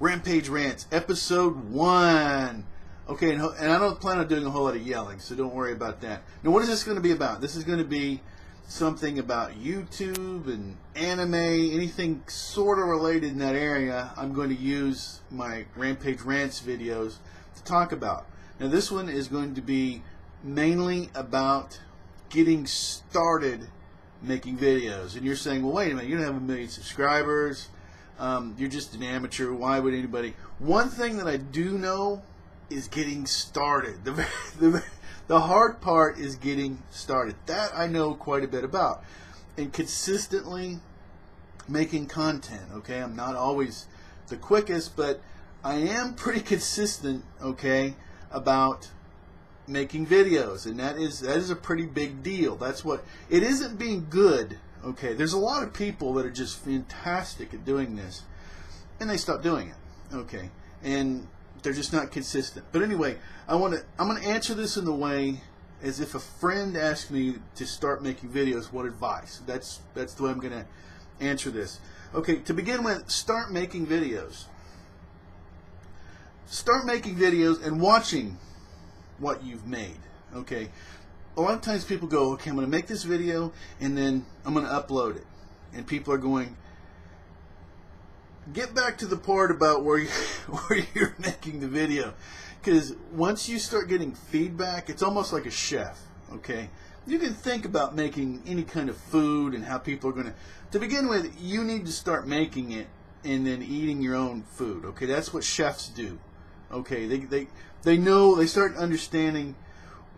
Rampage Rants, episode 1. Okay, and I don't plan on doing a whole lot of yelling, so don't worry about that. Now, what is this going to be about? This is going to be something about YouTube and anime, anything sort of related in that area. I'm going to use my Rampage Rants videos to talk about. Now, this one is going to be mainly about getting started making videos. And you're saying, well, wait a minute, you don't have 1 million subscribers. You're just an amateur. Why would anybody? One thing that I do know is getting started. The hard part is getting started. That I know quite a bit about. And consistently making content, okay? I'm not always the quickest, but I am pretty consistent, okay, about making videos. And that is a pretty big deal. That's what, it isn't being good. Okay, there's a lot of people that are just fantastic at doing this, and they stop doing it. Okay, and they're just not consistent. But anyway, I'm going to answer this in the way as if a friend asked me to start making videos. What advice? That's the way I'm going to answer this. Okay, to begin with, start making videos. Start making videos and watching what you've made. Okay. A lot of times people go, okay, I'm going to make this video and then I'm going to upload it. And people are going, get back to the part about where you're making the video. Because once you start getting feedback, it's almost like a chef, okay? You can think about making any kind of food and how people are going to begin with, you need to start making it and then eating your own food, okay? That's what chefs do, okay? They know, they start understanding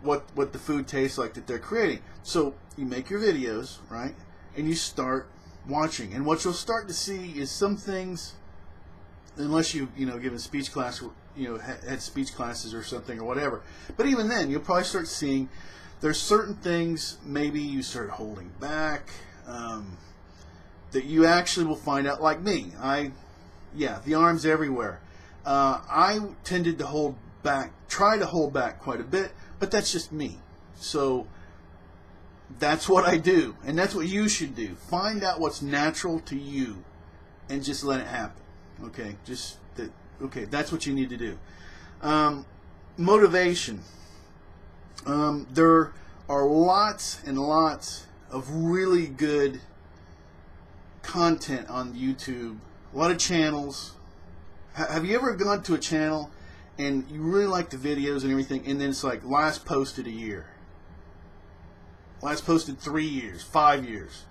what the food tastes like that they're creating. So you make your videos, right? And you start watching. And what you'll start to see is some things, unless you've given speech class, had speech classes or something or whatever. But even then, you'll probably start seeing there's certain things maybe you start holding back that you actually will find out. Like me, the arms everywhere. I tended to try to hold back quite a bit. But that's just me. So that's what I do. And that's what you should do. Find out what's natural to you and just let it happen. Okay? That's what you need to do. Motivation. There are lots and lots of really good content on YouTube. A lot of channels. Have you ever gone to a channel and you really like the videos and everything, and then it's like last posted a year, last posted 3 years, 5 years?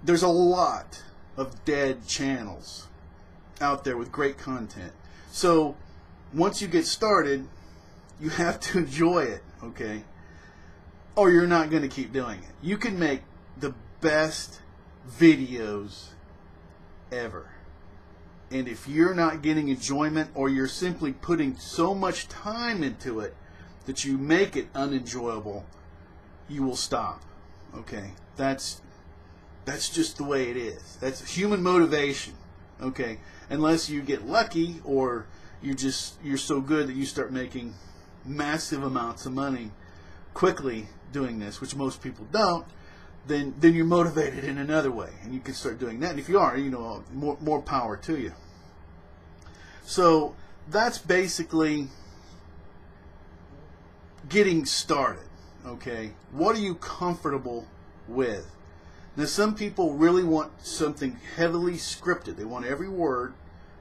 There's a lot of dead channels out there with great content. So once you get started, you have to enjoy it, okay? Or you're not going to keep doing it. You can make the best videos ever. And if you're not getting enjoyment, or you're simply putting so much time into it that you make it unenjoyable, you will stop. Okay? That's just the way it is. That's human motivation. Okay? Unless you get lucky, or you're so good that you start making massive amounts of money quickly doing this, which most people don't. Then you're motivated in another way, and you can start doing that. And if you are, more power to you. So that's basically getting started. Okay, what are you comfortable with? Now, some people really want something heavily scripted. They want every word,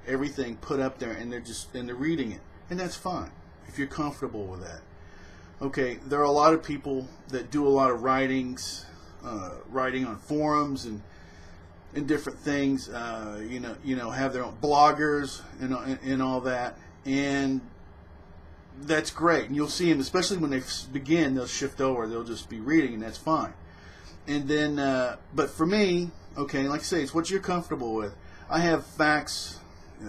everything put up there, and they're reading it, and that's fine if you're comfortable with that. Okay, there are a lot of people that do a lot of writings on forums and different things, have their own bloggers and all that, and that's great. And you'll see them, especially when they begin, they'll shift over, they'll just be reading, and that's fine. And then, but for me, okay, like I say, it's what you're comfortable with. I have facts,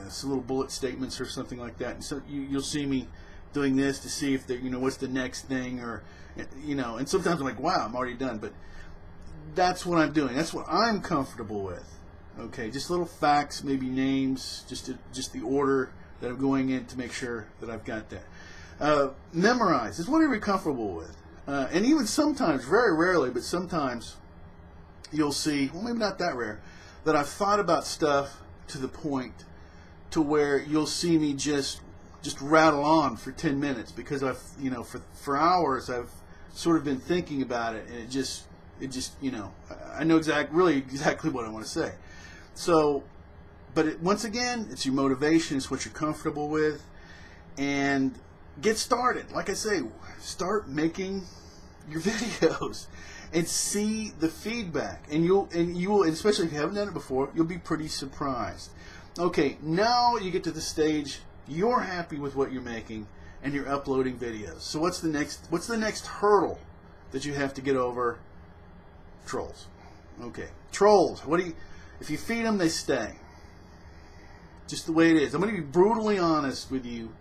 some little bullet statements or something like that, and so you'll see me doing this to see if what's the next thing, or and sometimes I'm like, wow, I'm already done, but that's what I'm doing. That's what I'm comfortable with. Okay, just little facts, maybe names, just the order that I'm going in to make sure that I've got that. Memorize is whatever you're comfortable with. And even sometimes, very rarely, but sometimes you'll see, well, maybe not that rare, that I've thought about stuff to the point to where you'll see me just rattle on for 10 minutes because I've, for hours I've sort of been thinking about it, and it just I know exactly what I want to say. So, but once again, it's your motivation, it's what you're comfortable with, and get started. Like I say, start making your videos and see the feedback, and you will, especially if you haven't done it before, you'll be pretty surprised. Okay, now you get to the stage you're happy with what you're making and you're uploading videos. So what's the next hurdle that you have to get over? Trolls. Okay, trolls. If you feed them, they stay. Just the way it is. I'm going to be brutally honest with you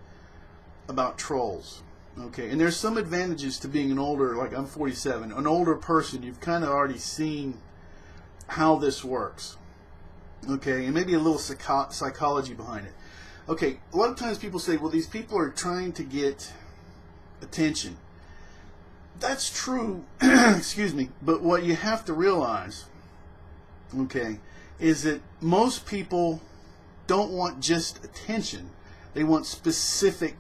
about trolls. Okay, and there's some advantages to being an older, like I'm 47, an older person. You've kind of already seen how this works. Okay, and maybe a little psychology behind it. Okay, a lot of times people say, well, these people are trying to get attention. That's true, excuse me, but what you have to realize, okay, is that most people don't want just attention. They want specific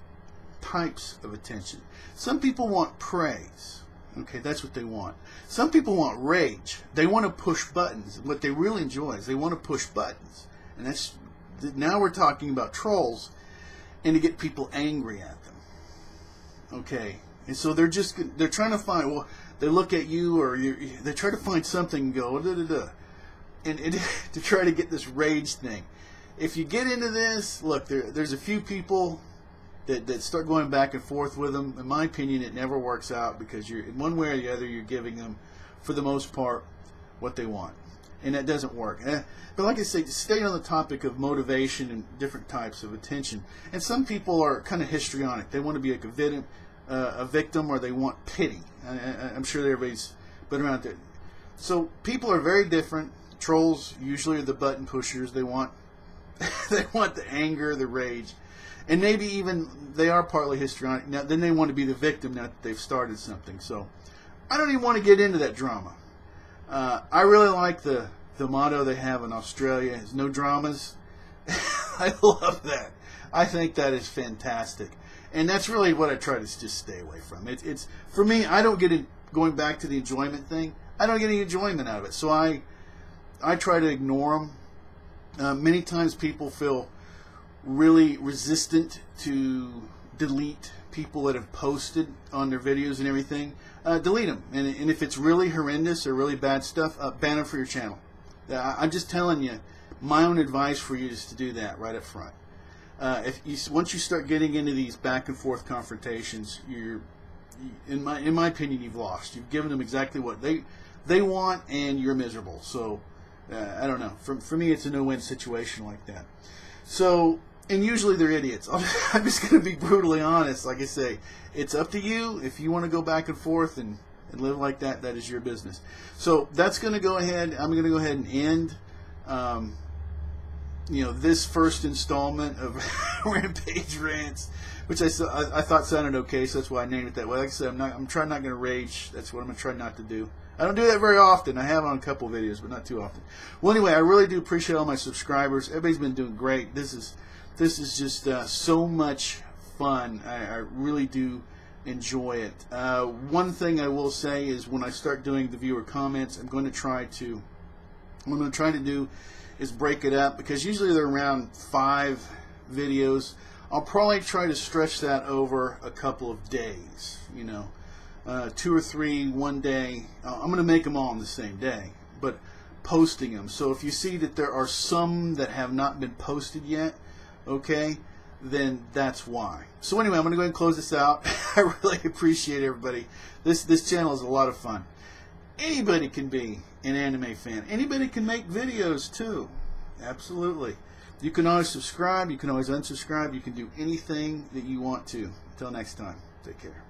types of attention. Some people want praise. Okay, that's what they want. Some people want rage. They want to push buttons. What they really enjoy is they want to push buttons. And now we're talking about trolls, and to get people angry at them. Okay, and so they're trying to find, well, they look at you, or they try to find something and go and to try to get this rage thing. If you get into this, look, there's a few people that start going back and forth with them. In my opinion, it never works out, because in one way or the other, you're giving them, for the most part, what they want. And that doesn't work. But like I say, stay on the topic of motivation and different types of attention. And some people are kind of histrionic. They want to be like a victim, or they want pity. I'm sure everybody's been around there. So people are very different. Trolls usually are the button pushers. They want the anger, the rage. And maybe even they are partly histrionic. Now, then they want to be the victim now that they've started something. So I don't even want to get into that drama. I really like the motto they have in Australia is no dramas. I love that. I think that is fantastic. And that's really what I try to just stay away from. It's for me, I don't get it, going back to the enjoyment thing, I don't get any enjoyment out of it. So I try to ignore them. Many times people feel really resistant to delete people that have posted on their videos and everything. Delete them. And if it's really horrendous or really bad stuff, ban them for your channel. I'm just telling you, my own advice for you is to do that right up front. Once you start getting into these back and forth confrontations, in my opinion, you've lost. You've given them exactly what they want, and you're miserable. So I don't know. For me, it's a no-win situation like that. So, and usually they're idiots. I'm just going to be brutally honest. Like I say, it's up to you. If you want to go back and forth and live like that, that is your business. So that's going to go ahead. I'm going to go ahead and end this first installment of Ramppaage Rants, which I thought sounded okay, so that's why I named it that way. Like I said, I'm trying not going to rage. That's what I'm going to try not to do. I don't do that very often. I have on a couple videos, but not too often. Well, anyway, I really do appreciate all my subscribers. Everybody's been doing great. This is just so much fun. I really do enjoy it. One thing I will say is when I start doing the viewer comments, what I'm going to try to do is break it up, because usually they're around 5 videos. I'll probably try to stretch that over a couple of days, 2 or 3 one day. I'm going to make them all on the same day, but posting them. So if you see that there are some that have not been posted yet, okay, then that's why. So anyway, I'm going to go ahead and close this out. I really appreciate everybody. This channel is a lot of fun. Anybody can be an anime fan. Anybody can make videos too. Absolutely. You can always subscribe. You can always unsubscribe. You can do anything that you want to. Until next time, take care.